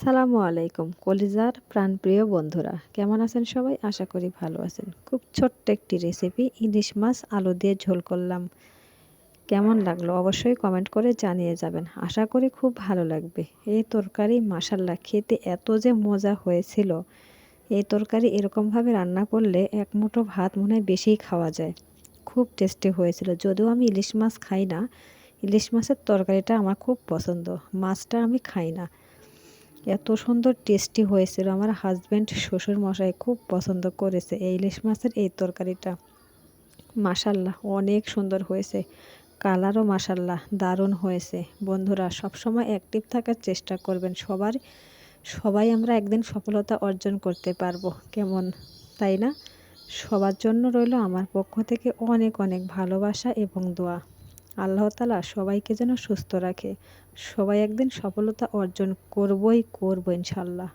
আসসালামু আলাইকুম কলিজার প্রাণপ্রিয় বন্ধুরা, কেমন আছেন সবাই? আশা করি ভালো আছেন। খুব ছোট্ট একটি রেসিপি, ইলিশ মাছ আলু দিয়ে ঝোল করলাম। কেমন লাগলো অবশ্যই কমেন্ট করে জানিয়ে যাবেন। আশা করি খুব ভালো লাগবে। এই তরকারি মাশাল্লাহ খেতে এত যে মজা হয়েছিল। এই তরকারি এরকমভাবে রান্না করলে এক মুঠো ভাত মনে হয় বেশিই খাওয়া যায়। খুব টেস্টি হয়েছিল। যদিও আমি ইলিশ মাছ খাই না, ইলিশ মাছের তরকারিটা আমার খুব পছন্দ। মাছটা আমি খাই না। এত সুন্দর টেস্টি হয়েছিল, আমার হাজব্যান্ড শ্বশুর মশাই খুব পছন্দ করেছে এই ইলিশ মাছের এই তরকারিটা। মাশাল্লাহ অনেক সুন্দর হয়েছে, কালারও মাশাল্লাহ দারুণ হয়েছে। বন্ধুরা সবসময় অ্যাক্টিভ থাকার চেষ্টা করবেন। সবাই আমরা একদিন সফলতা অর্জন করতে পারবো, কেমন তাই না? সবার জন্য রইল আমার পক্ষ থেকে অনেক অনেক ভালোবাসা এবং দোয়া। আল্লাহ তাআলা সবাইকে যেন সুস্থ রাখে। সবাই একদিন সফলতা অর্জন করবই ইনশাল্লাহ।